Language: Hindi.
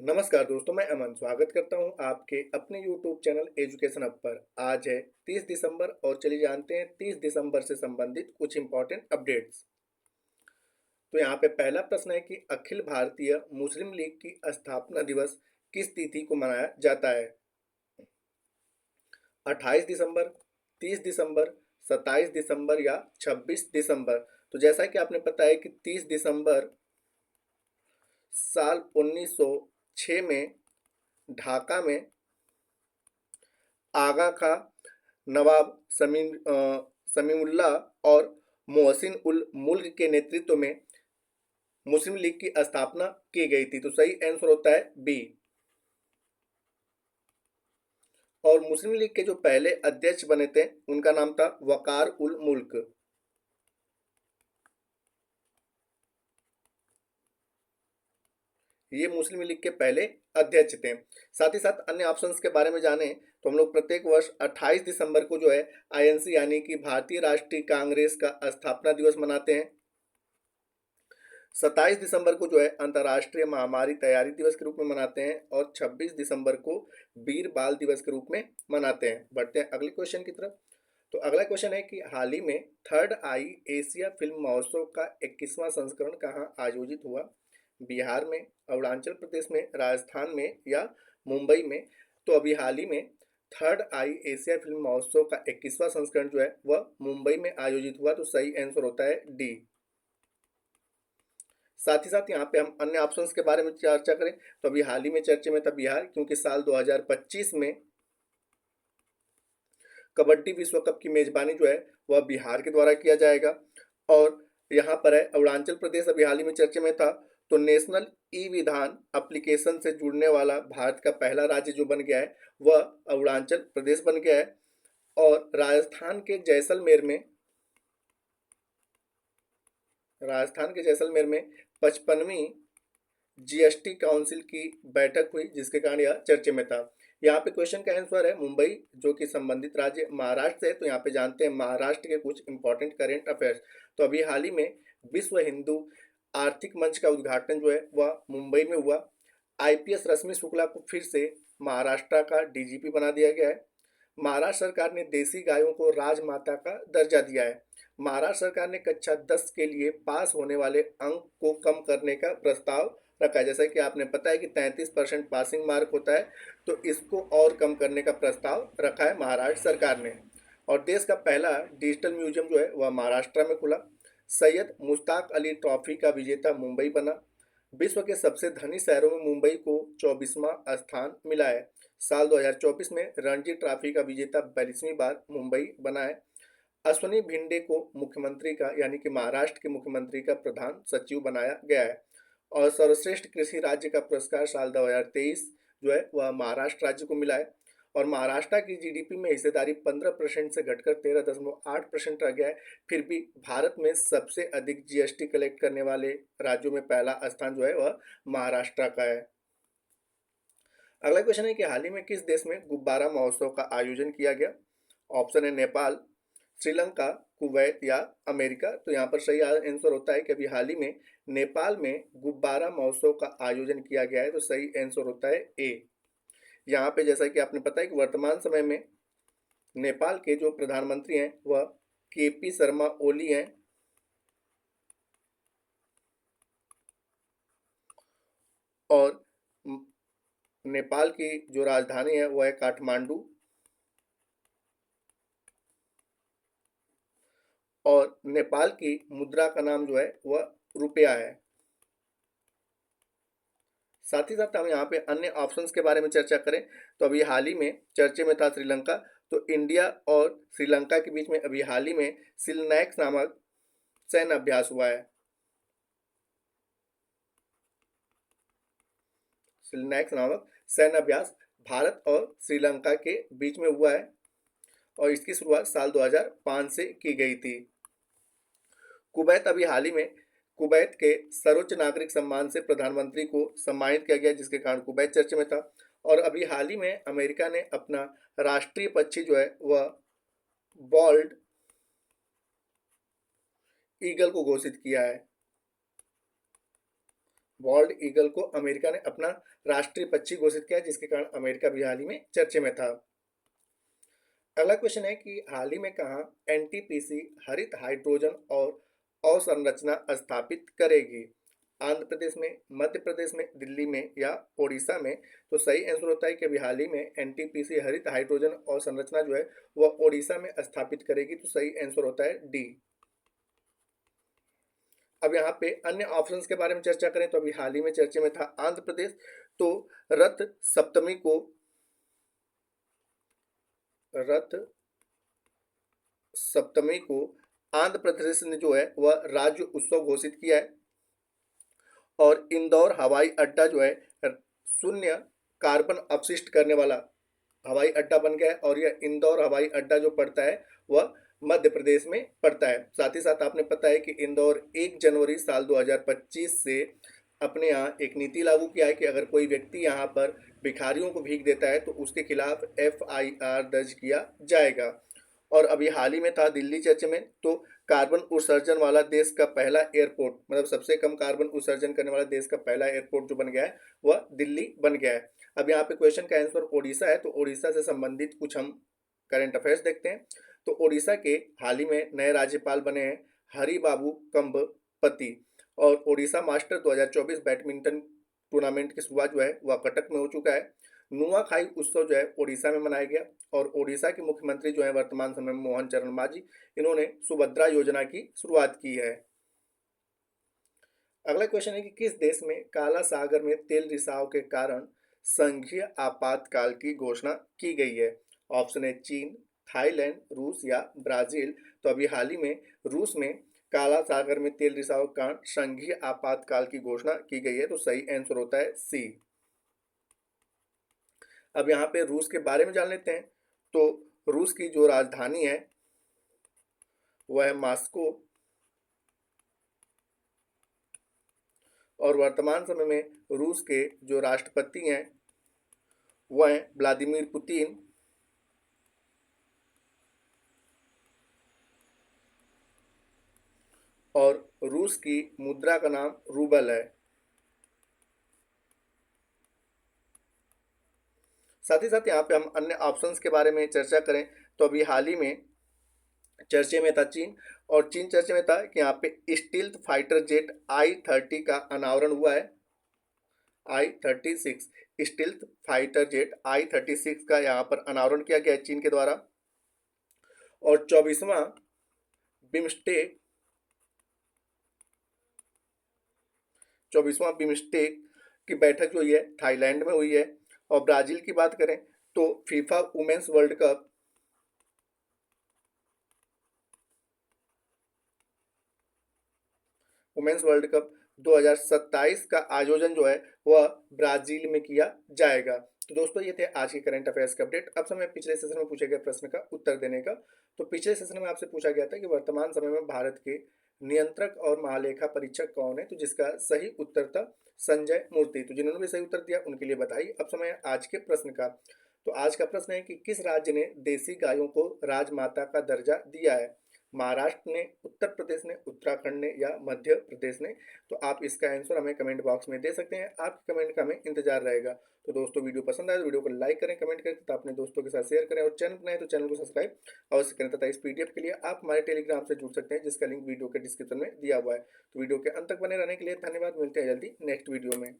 नमस्कार दोस्तों, मैं अमन स्वागत करता हूं आपके अपने YouTube चैनल एजुकेशन अप पर। आज है 30 दिसंबर और चलिए जानते हैं 30 दिसंबर से संबंधित कुछ इंपॉर्टेंट अपडेट्स। तो यहाँ पे पहला प्रश्न है कि अखिल भारतीय मुस्लिम लीग की स्थापना दिवस किस तिथि को मनाया जाता है? 28 दिसंबर, 30 दिसंबर, 27 दिसंबर या 26 दिसंबर। तो जैसा कि आपने पता है कि 30 दिसंबर साल 1906 में ढाका में आगा खां, नवाब समीउल्लाह और मोहसिन उल मुल्क के नेतृत्व में मुस्लिम लीग की स्थापना की गई थी। तो सही आंसर होता है बी। और मुस्लिम लीग के जो पहले अध्यक्ष बने थे उनका नाम था वकार उल मुल्क। ये मुस्लिम लीग के पहले अध्यक्ष थे। साथ ही साथ अन्य ऑप्शंस के बारे में जाने तो हम लोग प्रत्येक वर्ष 28 दिसंबर को जो है आईएनसी यानी कि भारतीय राष्ट्रीय कांग्रेस का स्थापना दिवस मनाते हैं। 27 दिसंबर को जो है अंतर्राष्ट्रीय महामारी तैयारी दिवस के रूप में मनाते हैं और 26 दिसंबर को वीर बाल दिवस के रूप में मनाते हैं। बढ़ते हैं अगले क्वेश्चन की तरफ। तो अगला क्वेश्चन है कि हाल ही में थर्ड आई एशिया फिल्म महोत्सव का 21वां संस्करण कहाँ आयोजित हुआ? बिहार में, अरुणाचल प्रदेश में, राजस्थान में या मुंबई में? तो अभी हाल ही में थर्ड आई एशिया फिल्म महोत्सव का 21वां संस्करण जो है वह मुंबई में आयोजित हुआ। तो सही आंसर होता है डी। साथ ही साथ यहाँ पे हम अन्य ऑप्शंस के बारे में चर्चा करें तो अभी हाल ही में चर्चे में था बिहार, क्योंकि साल 2025 में कबड्डी विश्व कप की मेजबानी जो है वह बिहार के द्वारा किया जाएगा। और यहाँ पर है अरुणाचल प्रदेश, अभी हाल ही में चर्चे में था। तो नेशनल ई विधान एप्लीकेशन से जुड़ने वाला भारत का पहला राज्य जो बन गया है वह अरुणाचल प्रदेश बन गया है। और राजस्थान के जैसलमेर में 55वीं जीएसटी काउंसिल की बैठक हुई, जिसके कारण यह चर्चे में था। यहाँ पे क्वेश्चन का आंसर है मुंबई, जो कि संबंधित राज्य महाराष्ट्र है। तो यहाँ पे जानते हैं महाराष्ट्र के कुछ इंपॉर्टेंट करेंट अफेयर्स। तो अभी हाल ही में विश्व हिंदू आर्थिक मंच का उद्घाटन जो है वह मुंबई में हुआ। आईपीएस रश्मि शुक्ला को फिर से महाराष्ट्र का डीजीपी बना दिया गया है। महाराष्ट्र सरकार ने देसी गायों को राजमाता का दर्जा दिया है। महाराष्ट्र सरकार ने कक्षा 10 के लिए पास होने वाले अंक को कम करने का प्रस्ताव रखा है। जैसा कि आपने पता है कि 33% पासिंग मार्क होता है, तो इसको और कम करने का प्रस्ताव रखा है महाराष्ट्र सरकार ने। और देश का पहला डिजिटल म्यूजियम जो है वह महाराष्ट्र में खुला। सैयद मुश्ताक अली ट्रॉफी का विजेता मुंबई बना। विश्व के सबसे धनी शहरों में मुंबई को 24वां स्थान मिला है। साल 2024 में रणजी ट्रॉफी का विजेता 42वीं बार मुंबई बना है। अश्वनी भिंडे को मुख्यमंत्री का यानी कि महाराष्ट्र के मुख्यमंत्री का प्रधान सचिव बनाया गया है। और सर्वश्रेष्ठ कृषि राज्य का पुरस्कार साल 2023 जो है वह महाराष्ट्र राज्य को मिला है। और महाराष्ट्र की जीडीपी में हिस्सेदारी 15% से घटकर 13.8% रह गया है। फिर भी भारत में सबसे अधिक जीएसटी कलेक्ट करने वाले राज्यों में पहला स्थान जो है वह महाराष्ट्र का है। अगला क्वेश्चन है कि हाल ही में किस देश में गुब्बारा महोत्सव का आयोजन किया गया? ऑप्शन है नेपाल, श्रीलंका, कुवैत या अमेरिका। तो यहाँ पर सही आंसर होता है कि अभी हाल ही में नेपाल में गुब्बारा महोत्सव का आयोजन किया गया है। तो सही आंसर होता है ए। यहाँ पे जैसा कि आपने पता है कि वर्तमान समय में नेपाल के जो प्रधानमंत्री हैं वह केपी शर्मा ओली हैं। और नेपाल की जो राजधानी है वह है काठमांडू। और नेपाल की मुद्रा का नाम जो है वह रुपया है। साथ ही साथ हम यहाँ पे अन्य ऑप्शंस के बारे में चर्चा करें तो अभी हाल ही में चर्चे में था श्रीलंका। तो इंडिया और श्रीलंका के बीच में अभी हाल ही में सिलनैक्स नामक सैन्य अभ्यास हुआ है। सिलनैक्स नामक सैन्य अभ्यास भारत और श्रीलंका के बीच में हुआ है और इसकी शुरुआत साल 2005 से की गई थी। कुवैत, अभी हाल ही में कुवैत के सर्वोच्च नागरिक सम्मान से प्रधानमंत्री को सम्मानित किया गया, जिसके कारण कुवैत चर्चा में था। और अभी हाल ही में अमेरिका ने अपना राष्ट्रीय पक्षी जो है वह बॉल्ड ईगल को घोषित किया है। बॉल्ड ईगल को अमेरिका ने अपना राष्ट्रीय पक्षी घोषित किया, जिसके कारण अमेरिका भी हाल ही में चर्चे में था। अगला क्वेश्चन है कि हाल ही में कहाँ एनटीपीसी हरित हाइड्रोजन और अवसंरचना स्थापित करेगी? आंध्र प्रदेश में, मध्य प्रदेश में, दिल्ली में या ओडिशा में? तो सही आंसर होता है कि अभी हाल ही में एनटीपीसी हरित हाइड्रोजन और संरचना जो है वह ओडिशा में स्थापित करेगी। तो सही आंसर होता है डी। अब यहाँ पे अन्य ऑप्शंस के बारे में चर्चा करें तो अभी हाल ही में चर्चे में था आंध्र प्रदेश। तो रथ सप्तमी को रथ सप्तमी को आंध्र प्रदेश ने जो है वह राज्य उत्सव घोषित किया है और इंदौर हवाई अड्डा जो है शून्य कार्बन अपशिष्ट करने वाला हवाई अड्डा बन गया है और यह इंदौर हवाई अड्डा जो पड़ता है वह मध्य प्रदेश में पड़ता है। साथ ही साथ आपने पता है कि इंदौर 1 जनवरी साल 2025 से अपने यहाँ एक नीति लागू किया है कि अगर कोई व्यक्ति यहाँ पर भिखारियों को भीख देता है तो उसके खिलाफ FIR दर्ज किया जाएगा। और अभी हाल ही में था दिल्ली चर्च में। तो कार्बन उत्सर्जन वाला देश का पहला एयरपोर्ट, मतलब सबसे कम कार्बन उत्सर्जन करने वाला देश का पहला एयरपोर्ट जो बन गया है वह दिल्ली बन गया है। अब यहाँ पे क्वेश्चन का आंसर ओडिशा है, तो ओडिशा से संबंधित कुछ हम करंट अफेयर्स देखते हैं। तो ओडिशा के हाल ही में नए राज्यपाल बने हैं हरिबाबू कंबपति और ओडिशा मास्टर 2024 बैडमिंटन टूर्नामेंट की शुरुआत जो है वह कटक में हो चुका है। नुआखाई उत्सव जो है ओडिशा में मनाया गया और ओडिशा के मुख्यमंत्री जो है वर्तमान समय में मोहन चरण मांझी, इन्होंने सुभद्रा योजना की शुरुआत की है। अगला क्वेश्चन है कि किस देश में काला सागर में तेल रिसाव के कारण संघीय आपातकाल की घोषणा की गई है? ऑप्शन है चीन, थाईलैंड, रूस या ब्राजील। तो अभी हाल ही में रूस में काला सागर में तेल रिसाव के कारण संघीय आपातकाल की घोषणा की गई है। तो सही आंसर होता है सी। अब यहाँ पे रूस के बारे में जान लेते हैं। तो रूस की जो राजधानी है वह है मॉस्को और वर्तमान समय में रूस के जो राष्ट्रपति हैं वह हैं व्लादिमीर पुतिन और रूस की मुद्रा का नाम रूबल है। साथ ही साथ यहाँ पे हम अन्य ऑप्शंस के बारे में चर्चा करें तो अभी हाल ही में चर्चे में था चीन, और चीन चर्चे में था कि यहाँ पे स्टील्थ फाइटर जेट I-30 का अनावरण हुआ है। I-36 stealth fighter jet I-36 का यहाँ पर अनावरण किया गया है चीन के द्वारा। और 24वां बिम्स्टेक 24वां बिम्स्टेक की बैठक जो हुई है थाईलैंड में हुई है। और ब्राजील की बात करें तो फीफा वुमेन्स वर्ल्ड कप 2027 का आयोजन जो है वह ब्राजील में किया जाएगा। तो दोस्तों ये थे आज के करंट अफेयर्स के अपडेट। अब समय पिछले सेशन में पूछे गए प्रश्न का उत्तर देने का। तो पिछले सेशन में आपसे पूछा गया था कि वर्तमान समय में भारत के नियंत्रक और महालेखा परीक्षक कौन है? तो जिसका सही उत्तर था संजय मूर्ति। तो जिन्होंने भी सही उत्तर दिया उनके लिए बधाई। अब समय है आज के प्रश्न का। तो आज का प्रश्न है कि किस राज्य ने देसी गायों को राजमाता का दर्जा दिया है? महाराष्ट्र ने, उत्तर प्रदेश ने, उत्तराखंड ने या मध्य प्रदेश ने? तो आप इसका आंसर हमें कमेंट बॉक्स में दे सकते हैं। आपके कमेंट का हमें इंतजार रहेगा। तो दोस्तों वीडियो पसंद आए तो वीडियो को लाइक करें, कमेंट करें तथा अपने दोस्तों के साथ शेयर करें और चैनल बनाए तो चैनल को सब्सक्राइब अवश्य करें। तथा इस PDF के लिए आप हमारे टेलीग्राम से जुड़ सकते हैं जिसका लिंक वीडियो के डिस्क्रिप्शन में दिया हुआ है। तो वीडियो के अंत तक बने रहने के लिए धन्यवाद। मिलते हैं जल्दी नेक्स्ट वीडियो में।